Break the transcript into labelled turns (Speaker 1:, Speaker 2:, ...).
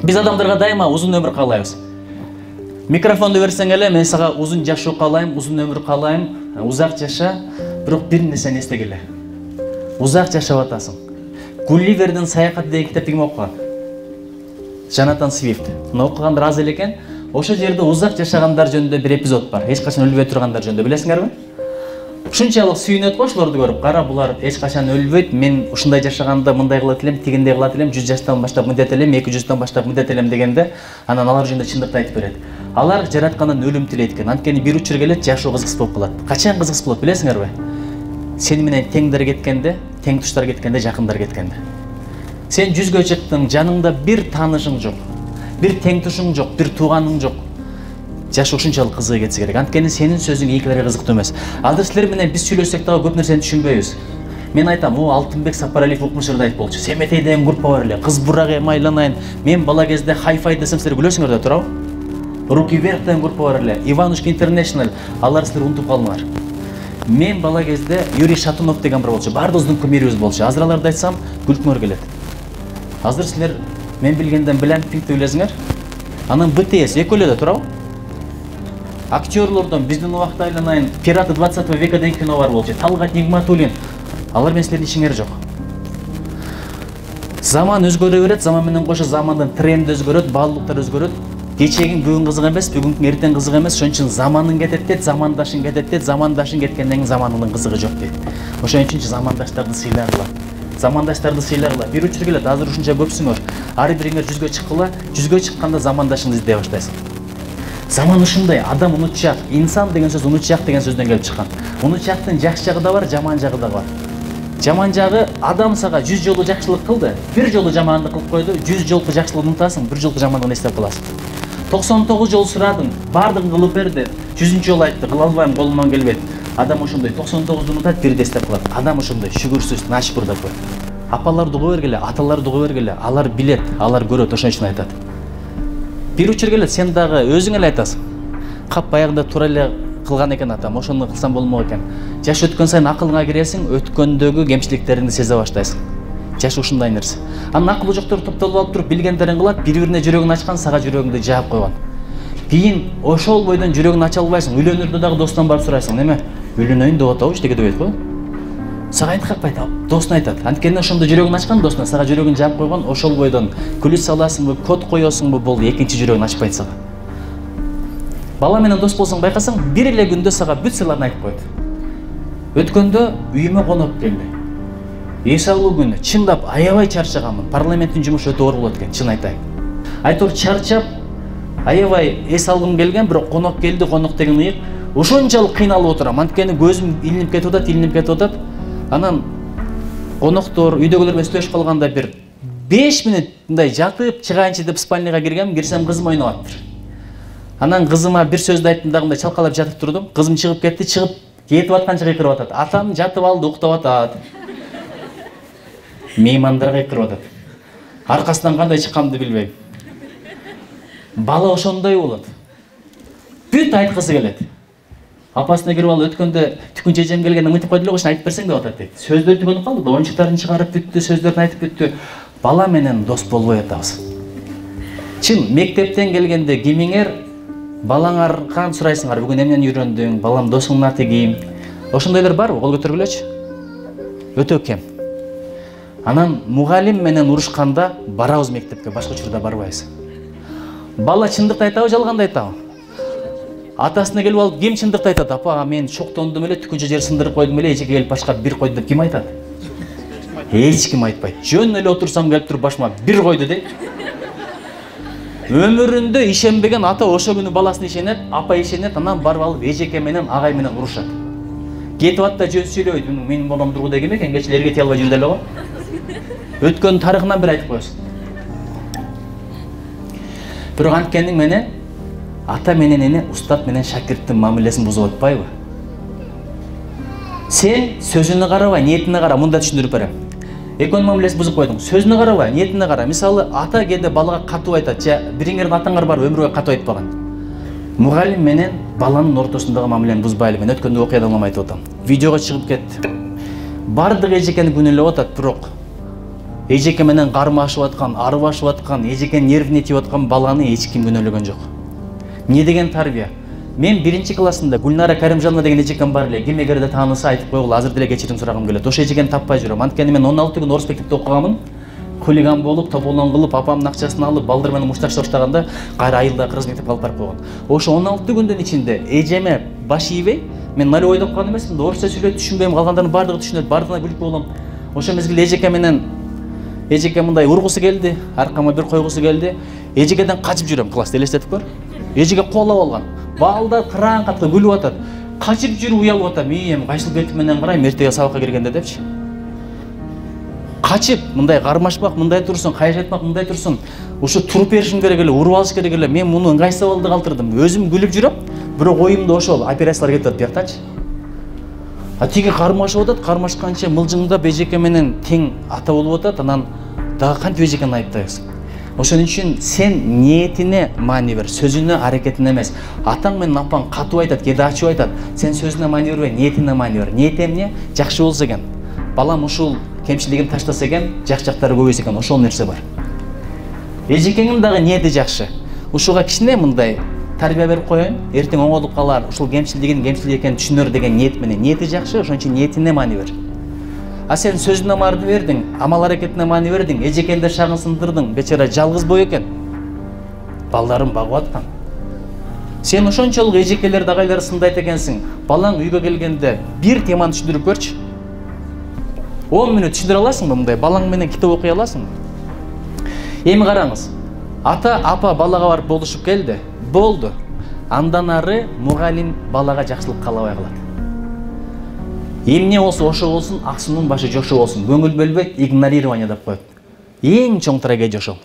Speaker 1: Биз адамдарга дайыма узун өмүр каалайбыз. Микрофонду берсең эле, мен сага узун жашоо каалайм, узун өмүр каалайм, узак жаша, бирок бир нерсени эстегиле. Узак жашап атасың. Гулливердин саякаты деген китепти ким окуган? Джонатан Свифт. Муну окуган ыраазы экен. Ошол жерде узак жашагандар жөнүндө бир эпизод бар. Эч качан өлбөй тургандар жөнүндө билесиңерби? Ушунчалык сүйүнөт го ошолорду көрүп, кара булар эч качан өлбөйт. Мен ушундай жашаганда мындай кылат элем, тигиндей кылат элем, 100 жаштан баштап мындет элем, 200-тан баштап мындет элем дегенде, анан алар жөнүндө чындыкты айтып берет. Алар жараткандан өлүм тилейт экен. Анткени бир учур келет, жашоо кызыксыз болуп калат. Качан кызыксыз болот билесиңерби? Сени менен теңдер кеткенде, тең туштар кеткенде, жакындар кеткенде. Сен 100гө чыктың, жаныңда бир таанышың жок, бир тең тушуң жок, бир тууганың жок. Жашоо ушунчалык кызыгы кетсе керек. Анткени сенин сөзүң экилерге кызыктуу эмес. Азыр силер менен биз сүйлөшсөк дагы көп нерсени түшүнбөйбүз. Мен айтам, Алтынбек Сапаралиев укмуш айтып болчу. Семетей деген группа бар эле. Кыз бурак майланайын. Мен бала кезде хай-фай десем силер күлөсүңөр да турабы? Руки вверх деген группа бар эле. Иванушка International. Алар силер унутуп калдыңар. Мен бала кезде Юрий Шатунов деген бар болчу. Бардыгыбыздын кумирибиз болчу. Азыр аларды айтсам, күлкүңөр келет. Азыр силер мен билгенден Blackpink'ти билесиңер. Анан BTS экөөлө да турабы? Актерлордон биздин убакта айланайын Пираты 20 века деген кино бар болчу. Талгат Нигматуллин. Алар менен силердин ишиңер жок. Заман өзгөрө берет, заман менен кошо замандын тренди өзгөрөт, баалуулуктар өзгөрөт. Кечегиң бүгүн кызык эмес, бүгүнкүң эртең кызык эмес, ошон үчүн заманың кетет дейт, замандашың кетет дейт, замандашың кеткенден кийин заманыңдын кызыгы жок дейт. Ошон үчүн замандаштарды сыйлагыла. Замандаштарды сыйлагыла. Бир учур келет, азыр ушунча көпсүңөр. Ары бириңер 100гө чыккыла, 100гө чыкканда замандашыңды издей баштайсың. Заман ушундай, адам унутчак, инсан деген сөз унутчак деген сөздөн келип чыккан. Унутчактын жакшы жагы да бар, жаман жагы да бар. Жаман жагы адам сага 100 жолу жакшылык кылды, бир жолу жамандык кылып койду, 100 жолку жакшылыгын унутасың, бир жолку жамандыгын эстеп каласың. 99 жол сурадың, бардығын кылып берди, 100-нчы жол айтты, кыла албайм, колумдан келбейт. Адам ошондой 99-ду унутат, бирди эстеп калат. Адам ошондой шүгүрсүз, начкур деп кой. Апалар дуга бергиле, аталар дуга бергиле, алар билет, алар көрөт, ошон үчүн айтат. Бир учур келет, сен дагы өзүң эле айтасың. Кап баягында туура эле кылган экен атам, ошону кылсам болмок экен. Жаш өткөн сайын акылыңа киресиң, өткөндөгү кемчиликтериңди сезе баштайсың. Жаш ушундай нерсе. Анын акылы жоктор топтолуп алып туруп билгендерин кылат, бири-бирине жүрөгүн ачкан, сага жүрөгүңдү жаап койгон. Кийин ошол бойдон жүрөгүн ача албайсың, үйлөнөрдө дагы достон барып сурайсың, неме? Үйлөнөйүн деп атабы, иштеге деп айт го. Сага айткакпайт, досуна айтат. Анткени ошондо жүрөгүн ачкан досуна, сага жүрөгүн жаап койгон, ошол бойдон күлү саласыңбы, код коесуңбу, бул экинчи жүрөгүн ачпайт сага. Бала менен дос болсоң байкасаң, бир эле күндө сага бүт сырларын айтып койт. Өткөндө үйүмө коноп келди. Эс алуу күнү чындап аябай чарчаганмын. Парламенттин жумушу өтө оор болот экен, чын айтайын. Айтор чарчап, аябай эс алгым келген, бирок конок келди, конок деген ыйык. Ошончалык кыйналып отурам. Анткени көзүм илинип кетип атат, Анан коноктор үйдөгүлөр менен сүйлөшүп калганда бир 5 мүнөт мындай жатып чыгайынчы деп спальняга кирсем кызым ойноп атыптыр. Анан кызыма бир сөздү айттым дагы мындай чалкалап жатып турдум. Кызым чыгып кетти, чыгып кетип атканча кыйкырып атат. Атам жатып алды, уктап атат. Меймандар кыйкырып атат. Аркасынан кандай чыкканымды билбейм. Бала ошондой болот. Бүт айткысы келет. Апасына кирип алып өткөндө түкүнчө эжем келгенде мынтип койду эле, ошону айтып берсең деп атат дейт. Сөздөр түгөнүп калды, оюнчуктарын чыгарып бүттү, сөздөрүн айтып бүттү. Бала менен дос болбой атабыз. Чын, мектептен келгенде кимиңер балаңардан сурайсыңар, бүгүн эмнени үйрөндүң, балам досуңдун аты ким? Ошондойлор барбы? Кол көтөргүлөчү. Өтө кем. Анан мугалим менен урушканда барабыз мектепке, башка учурда барбайбыз. Бала чындыкты айтабы, жалганды айтабы? Атасына келип алып, ким чындыкты айтат? Апа, мен шоктондум эле, түкүнчө жер сындырып койдум эле, эжеке келип башка бир койду деп ким айтат? Эч ким айтпайт. Жөн эле отурсам келип туруп башыма бир койду дейт. Өмүрүндө ишенбеген ата ошо күнү баласына ишенет, апа ишенет, анан барып алып эжеке менен агай менен урушат. Кетип ат да жөн сүйлөйт. Менин балам тургудай ким экен, кечээ эргете албай жүрдү эле го. Өткөн тарыхынан бир айтып коесуң. Бирок анткени менен ата менен эне, устат менен шакирттин мамилесин бузуп атпайбы? Сен сөзүнө карабай, ниетине кара, мында түшүндүрүп берем. Экөөнүн мамилесин бузуп койдуң. Сөзүнө карабай, ниетине кара. Мисалы, ата кээде балага катуу айтат, же бириңердин атаңар бар өмүр бою катуу айтпаган. Мугалим менен баланын ортосундагы мамилени бузбайлы. Мен өткөндө окуядан улам айтып атам. Видеого чыгып кетти. Бардык эжекени күнөөлөп атат, бирок эжеке менен кармашып аткан, арбашып аткан, эжеке нервине тип аткан баланы эч ким күнөөлөгөн жок. Эмне деген тарбия? Мен 1-классында Гүлнара Каримжанова деген эжекем бар эле. Ким эгерде тааныса айтып койгула, азыр деле кечирим сурагым келет. Ошо эжекени таппай жүрөм. Анткени мен 16 күн орус мектепте окуганмын. Хулиган болуп, тополон кылып, апамдын акчасын алып, балдар менен мушташтап баштаганда кайра айылда кыргыз мектепке алып барып койгон. Ошо 16 күндүн ичинде эжеме баш ийбей, мен нале ойдоп калган эмесмин, орусча сүйлөйт, түшүнбөйм, калгандардын баардыгы түшүнөт, баардыгына күлүп болом. Ошо мезгилде эжеке мындай ургусу келди, аркама бир койгусу келди. Эжекеден качып жүрөм, класста элестетип көр. Эжеке куулап алган. Балдар кыраан катка күлүп атат. Качып жүрүп уялып атам. Эми кайсыл бетим менен карайм, эртеге сабакка киргенде депчи. Качып, мындай кармашпак, мындай турсун, кайжайтмак, мындай турсун. Ушу туруп беришим керек эле, уруп алыш керек эле. Мен муну ыңгайсыздап алды калтырдым. Өзүм күлүп жүрөм, бирок оюмда ошол операциялар кетип атат биякчы. А тиги кармашып атат, кармашканча мылжыңдап эжеке менен тең ата болуп атат, анан дагы кантип эжекени айыптайсың? Ошон үчүн сен ниетине маани бер, сөзүнө, аракетине эмес. Атаң менен апаң катуу айтат, кээде ачып айтат. Сен сөзүнө маани бербей, ниетине маани бер. Ниет эмне? Жакшы болсо экен. Балам ушул кемчилигин таштаса экен, жакшы-жактары көбөйсө экен, ошол нерсе бар. Эжекеңин дагы ниети жакшы. Ушуга кичине мындай тарбия берип коеюн, эртең оңолуп калар, ушул кемчилик экенин түшүнөр деген ниет менен. Ниети жакшы, ошон үчүн ниетине маани бер. А сен сөзүнө маани бердиң, амал аракетине маани бердиң, эжекенде шагын сындырдың, бечара жалгыз бой экен. Балдарын багып аткан. Сен ошончолук эжекелерди агайларды сындайт экенсиң. Балаң үйгө келгенде бир теманы түшүндүрүп көрчү. 10 мүнөт түшүндүрө аласыңбы мындай? Балаң менен китеп окуй аласыңбы? Эми караңыз. Ата, апа балага барып болушуп келди. Болду. Андан ары мугалим балага жакшылык каалабай калат. Эмне болсо ошо болсун, аксынын башы жошо болсун. Көңүл бөлбөйт, игнорирование деп коет. Эң чоң трагедия ошол.